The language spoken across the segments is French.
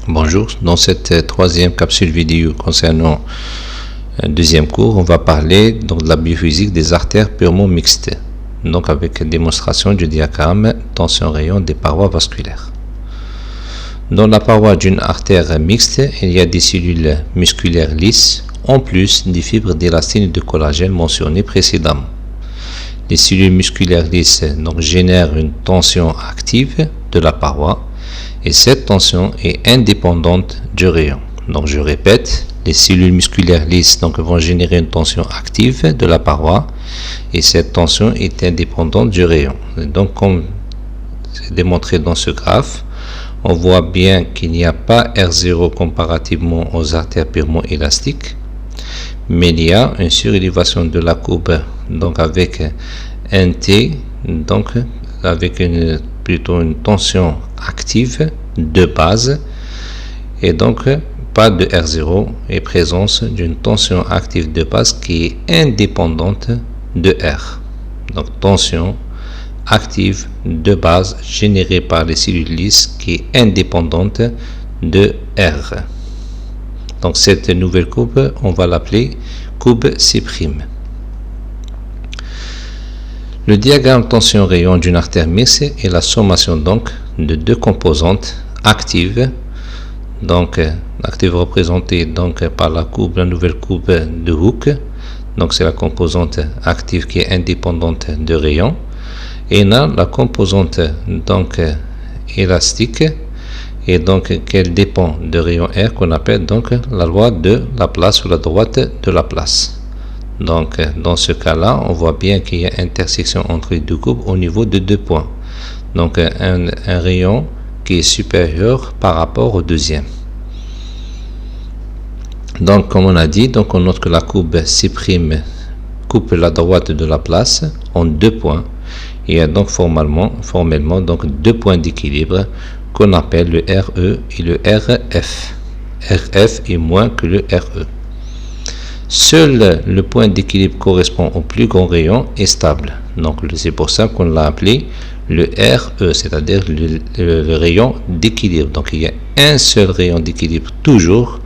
Bonjour, dans cette troisième capsule vidéo concernant le deuxième cours, on va parler donc de la biophysique des artères purement mixtes, donc avec démonstration du diagramme tension-rayon des parois vasculaires. Dans la paroi d'une artère mixte, il y a des cellules musculaires lisses, en plus des fibres d'élastine et de collagène mentionnées précédemment. Les cellules musculaires lisses donc génèrent une tension active de la paroi, et cette tension est indépendante du rayon. Donc je répète, les cellules musculaires lisses donc vont générer une tension active de la paroi et cette tension est indépendante du rayon. Et donc comme c'est démontré dans ce graphe, on voit bien qu'il n'y a pas R0 comparativement aux artères purement élastiques, mais il y a une surélévation de la courbe donc avec un T, donc avec plutôt une tension active de base et donc pas de R0 et présence d'une tension active de base qui est indépendante de R. Donc tension active de base générée par les cellules lisses qui est indépendante de R. Donc cette nouvelle courbe, on va l'appeler courbe C'. Le diagramme tension-rayon d'une artère mixte est la sommation donc de deux composantes actives, donc active représentée donc par la nouvelle courbe de Hooke, donc c'est la composante active qui est indépendante de rayon, et là la composante donc élastique et donc qu'elle dépend de rayon R qu'on appelle donc la loi de Laplace ou la droite de Laplace. Donc dans ce cas-là, on voit bien qu'il y a intersection entre les deux courbes au niveau de deux points. Donc un rayon qui est supérieur par rapport au deuxième. Donc comme on a dit, donc on note que la courbe C' coupe la droite de Laplace en deux points. Il y a donc formellement donc deux points d'équilibre qu'on appelle le RE et le RF. RF est moins que le RE. Seul le point d'équilibre correspond au plus grand rayon est stable. Donc c'est pour ça qu'on l'a appelé le RE, c'est-à-dire le rayon d'équilibre. Donc il y a un seul rayon d'équilibre toujours.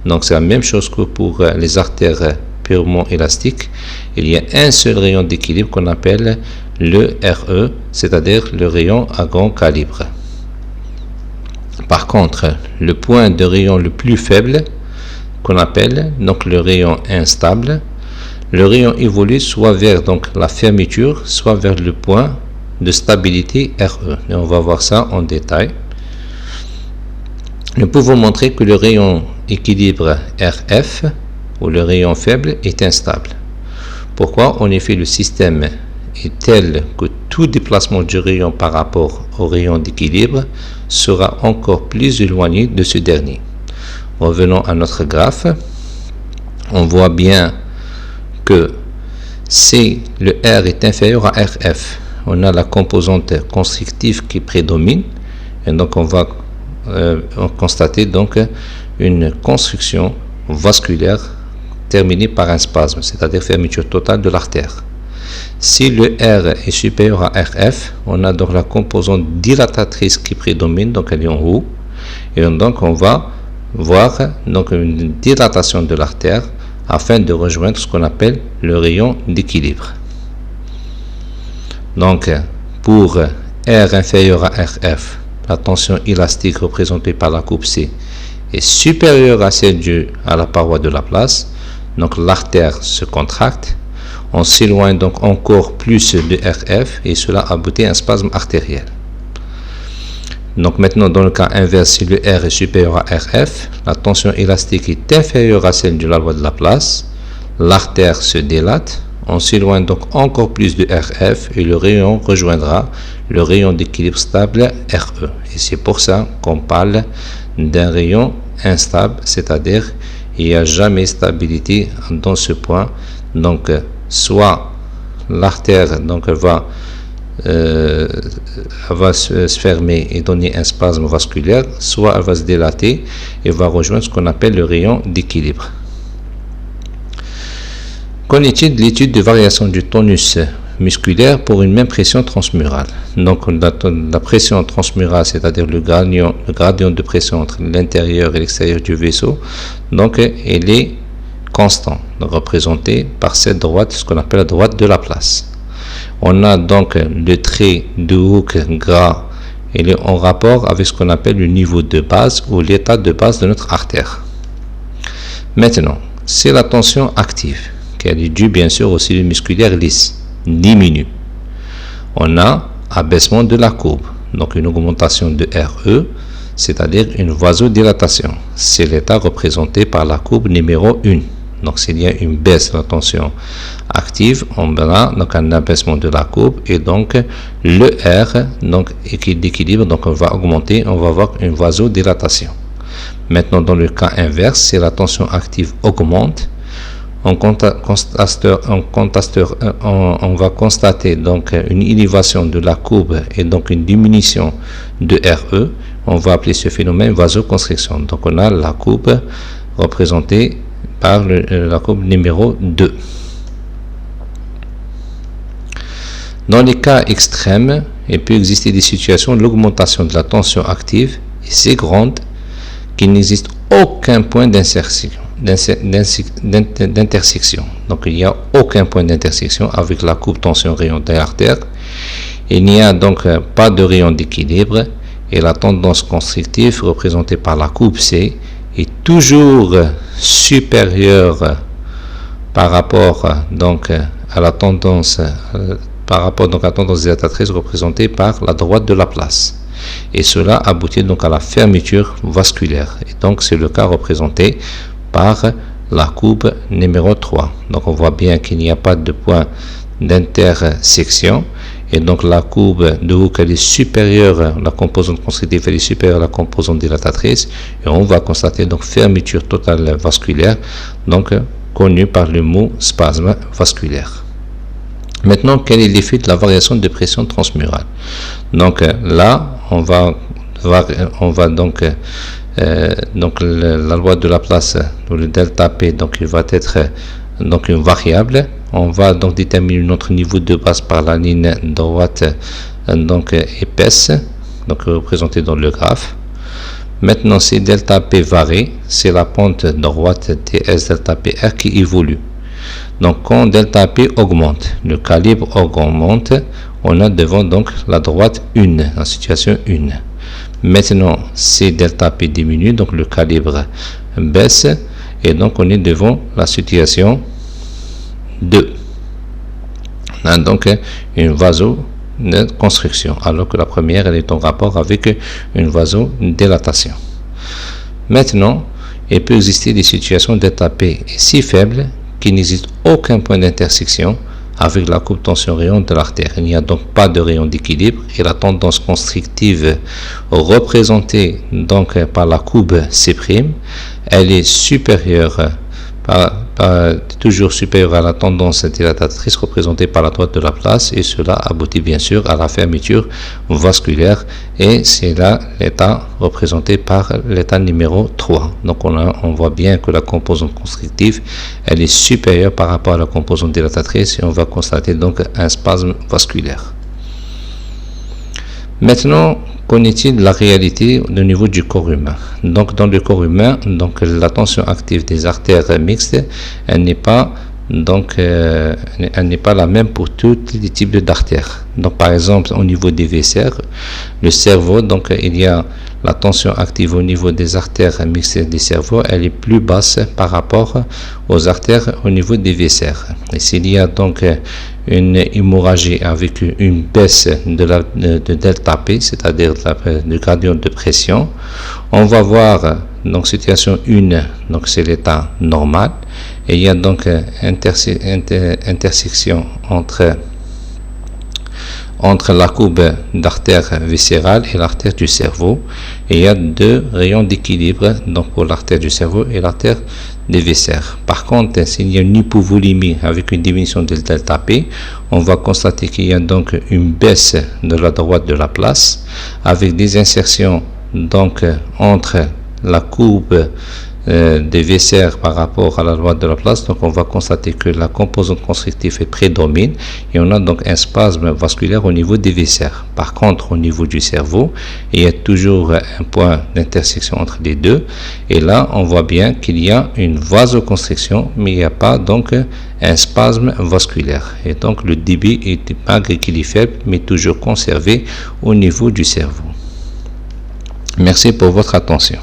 Donc c'est la même chose que pour les artères purement élastiques. Il y a un seul rayon d'équilibre qu'on appelle le RE, c'est-à-dire le rayon à grand calibre. Par contre, le point de rayon le plus faible qu'on appelle donc le rayon instable, le rayon évolue soit vers donc la fermeture, soit vers le point de stabilité RE. Et on va voir ça en détail. Nous pouvons montrer que le rayon équilibre RF ou le rayon faible est instable. Pourquoi? En effet, le système est tel que tout déplacement du rayon par rapport au rayon d'équilibre sera encore plus éloigné de ce dernier. Revenons à notre graphe. On voit bien que si le R est inférieur à RF, on a la composante constrictive qui prédomine et donc on va constater donc une constriction vasculaire terminée par un spasme, c'est-à-dire fermeture totale de l'artère. Si le R est supérieur à RF, on a donc la composante dilatatrice qui prédomine, donc elle est en haut, et donc on va voir donc une dilatation de l'artère afin de rejoindre ce qu'on appelle le rayon d'équilibre. Donc pour R inférieur à RF, la tension élastique représentée par la courbe C est supérieure à celle due à la paroi de Laplace, donc l'artère se contracte, on s'éloigne donc encore plus de RF et cela aboutit à un spasme artériel. Donc maintenant dans le cas inverse, si le R est supérieur à RF, la tension élastique est inférieure à celle de la loi de Laplace, l'artère se dilate, on s'éloigne donc encore plus de RF et le rayon rejoindra le rayon d'équilibre stable RE. Et c'est pour ça qu'on parle d'un rayon instable, c'est-à-dire il n'y a jamais stabilité dans ce point. Donc soit l'artère donc va se fermer et donner un spasme vasculaire, soit elle va se dilater et va rejoindre ce qu'on appelle le rayon d'équilibre. Qu'en est-il de l'étude de variation du tonus musculaire pour une même pression transmurale. Donc la pression transmurale, c'est-à-dire le gradient de pression entre l'intérieur et l'extérieur du vaisseau, donc elle est constante, représentée par cette droite, ce qu'on appelle la droite de la place. On a donc le trait de Hooke gras, il est en rapport avec ce qu'on appelle le niveau de base ou l'état de base de notre artère. Maintenant, c'est la tension active, qui est due bien sûr au cellule musculaire lisse, diminue. On a abaissement de la courbe, donc une augmentation de RE, c'est-à-dire une vasodilatation. C'est l'état représenté par la courbe numéro 1. Donc s'il y a une baisse de la tension active, on verra donc un abaissement de la courbe et donc le R donc d'équilibre, donc on va augmenter, on va avoir une vasodilatation. Maintenant dans le cas inverse, si la tension active augmente, on va constater donc une élévation de la courbe et donc une diminution de RE. On va appeler ce phénomène vasoconstriction. Donc on a la courbe représentée par la courbe numéro 2. Dans les cas extrêmes, il peut exister des situations où l'augmentation de la tension active est si grande qu'il n'existe aucun point d'intersection. Donc il n'y a aucun point d'intersection avec la courbe tension rayon de l'artère. Il n'y a donc pas de rayon d'équilibre et la tendance constrictive représentée par la courbe C est toujours supérieure par rapport donc à la tendance dilatatrice représentée par la droite de la place, et cela aboutit donc à la fermeture vasculaire, et donc c'est le cas représenté par la courbe numéro 3. Donc on voit bien qu'il n'y a pas de point d'intersection, et donc la courbe de Hooke elle est supérieure, la composante constrictive elle est supérieure à la composante dilatatrice, et on va constater donc fermeture totale vasculaire, donc connue par le mot spasme vasculaire. Maintenant, quel est l'effet de la variation de pression transmurale? Donc là, on va donc la loi de Laplace, le delta P, donc il va être donc une variable. On va donc déterminer notre niveau de base par la ligne droite donc épaisse, donc représentée dans le graphe. Maintenant, si delta P varie, c'est la pente droite ds delta PR qui évolue. Donc quand delta P augmente, le calibre augmente, on a devant donc la droite 1, la situation 1. Maintenant, si delta P diminue, donc le calibre baisse, et donc on est devant la situation 2. On a donc une vasoconstriction, alors que la première elle est en rapport avec une vasodilatation. Maintenant, il peut exister des situations delta P si faibles qu'il n'existe aucun point d'intersection avec la courbe tension rayon de l'artère. Il n'y a donc pas de rayon d'équilibre et la tendance constrictive représentée donc par la courbe C', elle est supérieure toujours supérieure à la tendance dilatatrice représentée par la droite de la place, et cela aboutit bien sûr à la fermeture vasculaire, et c'est là l'état représenté par l'état numéro 3. Donc on voit bien que la composante constrictive elle est supérieure par rapport à la composante dilatatrice, et on va constater donc un spasme vasculaire. Maintenant, qu'en est-il de la réalité au niveau du corps humain? Donc dans le corps humain, donc la tension active des artères mixtes, elle n'est pas la même pour tous les types d'artères. Donc par exemple au niveau des viscères, le cerveau, donc il y a la tension active au niveau des artères mixtes du cerveau, elle est plus basse par rapport aux artères au niveau des viscères. Et s'il y a donc une hémorragie avec une baisse de delta P, c'est-à-dire du gradient de pression, on va voir donc situation 1, donc c'est l'état normal, et il y a donc intersection entre la courbe d'artère viscérale et l'artère du cerveau, et il y a deux rayons d'équilibre donc pour l'artère du cerveau et l'artère des viscères. Par contre, s'il y a une hypovolémie avec une diminution de delta P, on va constater qu'il y a donc une baisse de la droite de la place avec des insertions donc entre la courbe des viscères par rapport à la loi de Laplace, donc on va constater que la composante constrictive prédomine et on a donc un spasme vasculaire au niveau des viscères. Par contre, au niveau du cerveau, il y a toujours un point d'intersection entre les deux et là on voit bien qu'il y a une vasoconstriction mais il n'y a pas donc un spasme vasculaire et donc le débit est malgré qu'il est faible mais toujours conservé au niveau du cerveau. Merci pour votre attention.